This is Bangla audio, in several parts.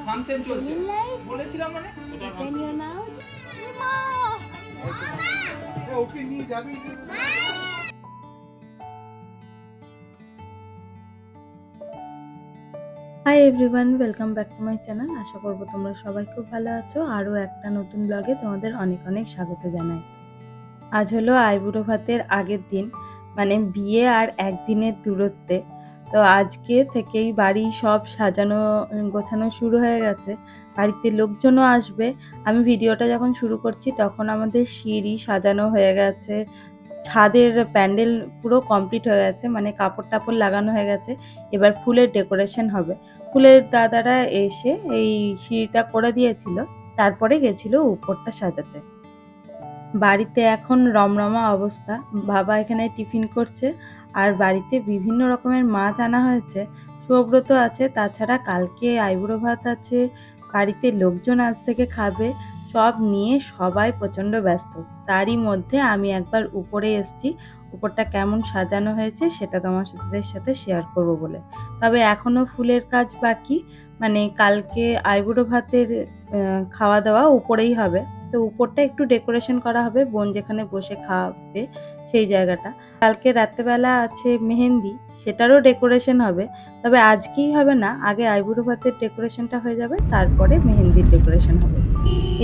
ফাংশন চলছে বলেছিলাম মানে ওকে নিয়ে যাবি। Hi everyone, welcome back to my channel. আশা করবো তোমরা সবাই খুব ভালো আছো। আরও একটা নতুন ব্লগে তোমাদের অনেক অনেক স্বাগত জানাই। আজ হলো আইবুড়ো ভাতের আগের দিন, মানে বিয়ে আর একদিনের দূরত্বে। তো আজকে থেকেই বাড়ি সব সাজানো গোছানো শুরু হয়ে গেছে, বাড়িতে লোকজনও আসবে। আমি ভিডিওটা যখন শুরু করছি তখন আমাদের সিঁড়ি সাজানো হয়ে গেছে, ছাদের প্যান্ডেল পুরো কমপ্লিট হয়ে গেছে, মানে কাপড় টাপড় লাগানো হয়ে গেছে। এবার ফুলের ডেকোরেশন হবে। ফুলের দাদারা এসে এই সিঁড়িটা করে দিয়েছিল, তারপরে গেছিল উপরটা সাজাতে। বাড়িতে এখন রমরমা অবস্থা। বাবা এখানে টিফিন করছে, আর বাড়িতে বিভিন্ন রকমের মাছ আনা হয়েছে। সুব্রত আছে, তাছাড়া কালকে আইবুড়ো ভাত আছে, বাড়িতে লোকজন আজ থেকে খাবে, সব নিয়ে সবাই প্রচণ্ড ব্যস্ত। তারই মধ্যে আমি একবার উপরে এসেছি, উপরটা কেমন সাজানো হয়েছে সেটা তোমাদের সাথে শেয়ার করব বলে। তবে এখনও ফুলের কাজ বাকি, মানে কালকে আইবুড়ো ভাতের খাওয়া দাওয়া উপরেই হবে। তো উপরটা একটু ডেকোরেশন করা হবে, বোন যেখানে বসে খাবে সেই জায়গাটা। কালকে রাত্রেবেলা আছে মেহেন্দি, সেটারও ডেকোরেশন হবে। তবে আজকেই হবে না, আগে আইবুড়ো ভাতের ডেকোরেশনটা হয়ে যাবে, তারপরে মেহেন্দির ডেকোরেশন হবে।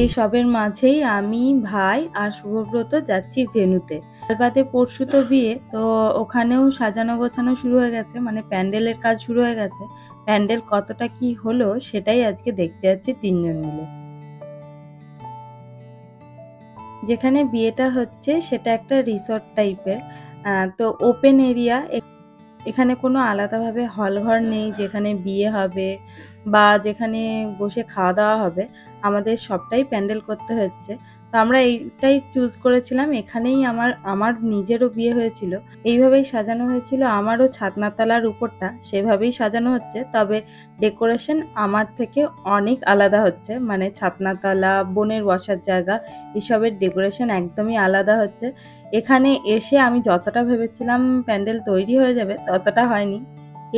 এই সবের মাঝেই আমি, ভাই আর শুভব্রত যাচ্ছি ভেন্যুতে। কাল বাদে পরশু তো বিয়ে, তো ওখানেও সাজানো গোছানো শুরু হয়ে গেছে, মানে প্যান্ডেলের কাজ শুরু হয়ে গেছে। প্যান্ডেল কতটা কি হলো সেটাই আজকে দেখতে যাচ্ছি তিনজন মিলে। যেখানে বিয়েটা হচ্ছে সেটা একটা রিসর্ট টাইপের, তো ওপেন এরিয়া। এখানে কোনো আলাদাভাবে হল ঘর নেই যেখানে বিয়ে হবে বা যেখানে বসে খাওয়া দাওয়া হবে। আমাদের সবটাই প্যান্ডেল করতে হচ্ছে। তো আমরা এইটাই চুজ করেছিলাম। এখানেই আমার নিজেরও বিয়ে হয়েছিল, এইভাবেই সাজানো হয়েছিল। আমারও ছাদনাতলার উপরটা সেভাবেই সাজানো হচ্ছে, তবে ডেকোরেশন আমার থেকে অনেক আলাদা হচ্ছে। মানে ছাদনাতলা, বোনের বসার জায়গা, এসবের ডেকোরেশন একদমই আলাদা হচ্ছে। এখানে এসে আমি যতটা ভেবেছিলাম প্যান্ডেল তৈরি হয়ে যাবে ততটা হয়নি।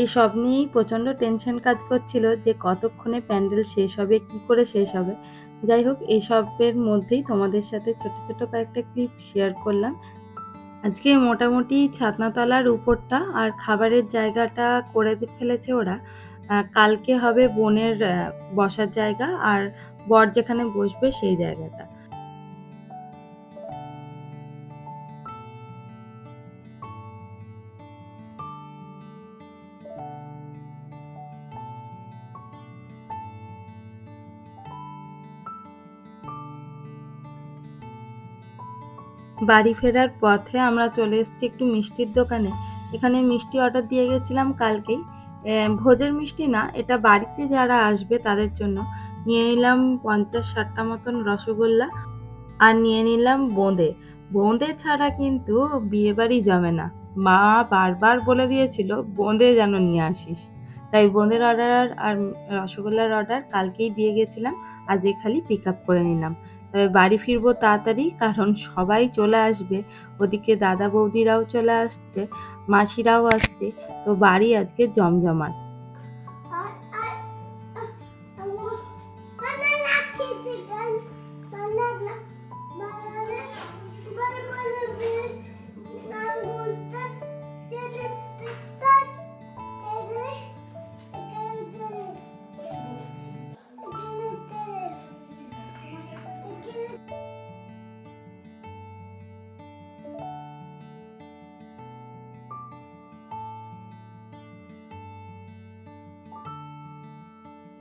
এই সব নিয়েই প্রচণ্ড টেনশন কাজ করছিল যে কতক্ষণে প্যান্ডেল শেষ হবে, কি করে শেষ হবে। যাই হোক, এইসবের মধ্যেই তোমাদের সাথে ছোট ছোট কয়েকটা ক্লিপ শেয়ার করলাম। আজকে মোটামুটি ছাদনাতলার উপরটা আর খাবারের জায়গাটা করে ফেলেছে ওরা। কালকে হবে বোনের বসার জায়গা আর বর যেখানে বসবে সেই জায়গাটা। বাড়ি ফেরার পথে আমরা চলে এসেছি একটু মিষ্টির দোকানে। এখানে মিষ্টি অর্ডার দিয়ে গেছিলাম কালকেই। ভোজের মিষ্টি না, এটা বাড়িতে যারা আসবে তাদের জন্য। নিয়ে নিলাম 50-60টা মতন রসগোল্লা, আর নিয়ে নিলাম বোঁদে। বোঁদে ছাড়া কিন্তু বিয়েবাড়ি জমে না। মা বারবার বলে দিয়েছিল বোঁদে যেন নিয়ে আসিস, তাই বোঁদের অর্ডার আর রসগোল্লার অর্ডার কালকেই দিয়ে গেছিলাম। আজকে খালি পিক আপ করে নিলাম। তবে বাড়ি ফিরবো তাড়াতাড়ি, কারণ সবাই চলে আসবে। ওদিকে দাদা বৌদিরাও চলে আসছে, মাসিরাও আসছে। তো বাড়ি আজকে জমজমাট।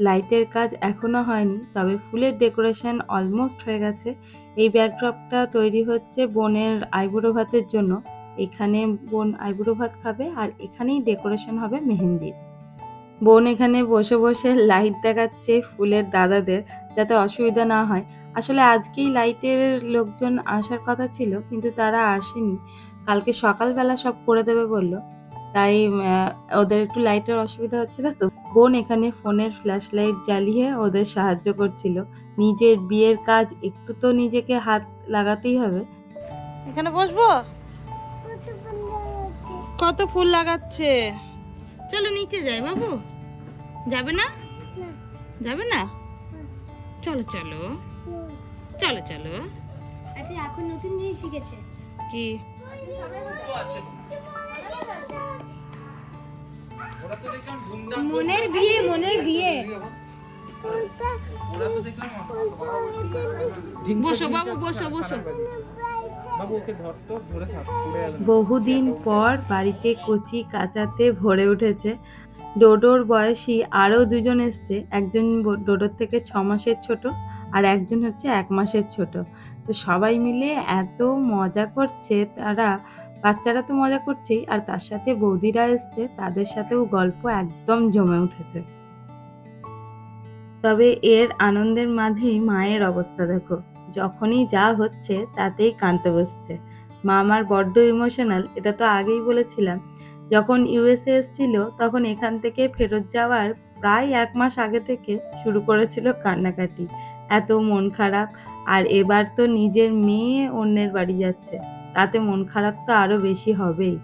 লাইটের কাজ এখনো হয়নি, তবে ফুলের ডেকোরেশন অলমোস্ট হয়ে গেছে। এই ব্যাকড্রপটা তৈরি হচ্ছে বোনের আইবুড়ো ভাতের জন্য। এখানে বোন আইবুড়ো ভাত খাবে, আর এখানেই ডেকোরেশন হবে মেহেন্দির। বোন এখানে বসে বসে লাইট দেখাচ্ছে ফুলের দাদাদের, যাতে অসুবিধা না হয়। আসলে আজকেই লাইটের লোকজন আসার কথা ছিল, কিন্তু তারা আসেনি। কালকে সকালবেলা সব করে দেবে বললো, তাই ওদের একটু লাইটের অসুবিধা হচ্ছিল। তো বোন এখানে ফোনের ফ্ল্যাশ লাইট জ্বালিয়ে ওদের সাহায্য করছিল। নিজের বিয়ের কাজ একটু তো নিজেকে হাত লাগাতেই হবে। এখানে বসবো। কত ফুল লাগাচ্ছে। চলো নিচে যাই বাবু। যাবে না? যাবে না? চলো চলো চলো চলো। আচ্ছা এখন নতুন জিনিস শিখেছে কি? ওরা তো দেখলাম ধুমধাম মনের বিয়ে মনের বিয়ে। ওরা তো দেখলাম বসো বাবু, বসো বসো। বাবু ওকে ধরতো, ধরে থাক, পড়ে গেল। বহুদিন পর বাড়িতে কচি কাচাতে ভরে উঠেছে। ডোডোর বয়সী আরও দুজন এসছে। একজন ডোডোর থেকে 6 মাসের ছোট, আর একজন হচ্ছে 1 মাসের ছোট। তো সবাই মিলে এত মজা করছে তারা, বাচ্চারা তো মজা করছেই, আর তার সাথে বৌদিরা এসছে, তাদের সাথেও গল্প একদম জমে উঠেছে। তবে এর আনন্দের মাঝেই মায়ের অবস্থা দেখো, যখনই যা হচ্ছে তাতেই কাঁদতে বসছে। মা আমার বড্ড ইমোশনাল, এটা তো আগেই বলেছিলাম। যখন ইউএসএ এসেছিল তখন এখান থেকে ফেরত যাওয়ার প্রায় 1 মাস আগে থেকে শুরু করেছিল কান্নাকাটি, এত মন খারাপ। আর এবার তো নিজের মেয়ে অন্যের বাড়ি যাচ্ছে, তাতে মন খারাপ তো আরো বেশি হবেই।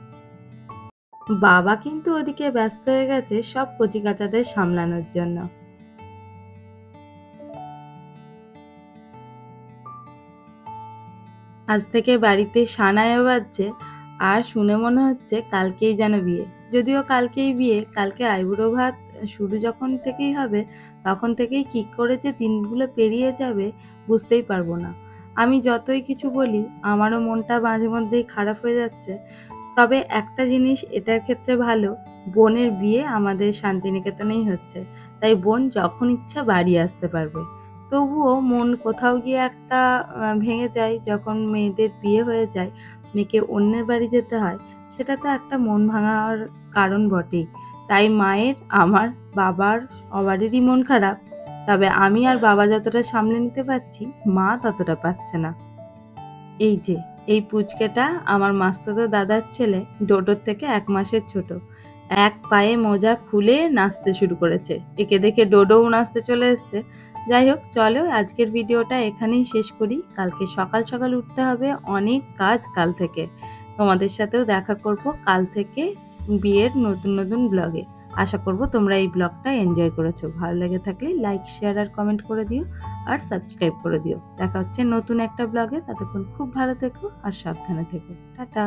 বাবা কিন্তু ওদিকে ব্যস্ত হয়ে গেছে সব কচিকাচাদের সামলানোর জন্য। আজ থেকে বাড়িতে সানাইও বাজছে, আর শুনে মনে হচ্ছে কালকেই যেন বিয়ে। যদিও কালকেই বিয়ে, কালকে আইবুড়ো ভাত শুরু যখন থেকেই হবে তখন থেকেই কি করে যে দিনগুলো পেরিয়ে যাবে বুঝতেই পারবো না। আমি যতই কিছু বলি আমারও মনটা মাঝে মধ্যেই খারাপ হয়ে যাচ্ছে। তবে একটা জিনিস এটার ক্ষেত্রে ভালো, বোনের বিয়ে আমাদের শান্তিনিকেতনেই হচ্ছে, তাই বোন যখন ইচ্ছা বাড়ি আসতে পারবে। তবুও মন কোথাও গিয়ে একটা ভেঙে যায় যখন মেয়েদের বিয়ে হয়ে যায়, মেয়েকে অন্যের বাড়ি যেতে হয়, সেটা তো একটা মন ভাঙার কারণ বটেই। তাই মায়ের, আমার, বাবার সবারই মন খারাপ। তবে আমি আর বাবা যতটা সামলে নিতে পারছি, মা ততটা পাচ্ছে না। এই যে এই পুচকেটা আমার মাস্তুতো দাদার ছেলে, ডোডোর থেকে 1 মাসের ছোট। এক পায়ে মোজা খুলে নাচতে শুরু করেছে, একে দেখে ডোডোও নাচতে চলে এসছে। যাই হোক, চলো আজকের ভিডিওটা এখানেই শেষ করি। কালকে সকাল সকাল উঠতে হবে, অনেক কাজ কাল থেকে। তোমাদের সাথেও দেখা করব কাল থেকে বিয়ের নতুন নতুন ব্লগে। আশা করব তোমরা এই ব্লগটা এনজয় করেছো। ভালো লেগে থাকলে লাইক, শেয়ার আর কমেন্ট করে দিও, আর সাবস্ক্রাইব করে দিও। দেখা হচ্ছে নতুন একটা ব্লগে। ততক্ষণ খুব ভালো থেকো আর সাবধানে থেকো। টাটা।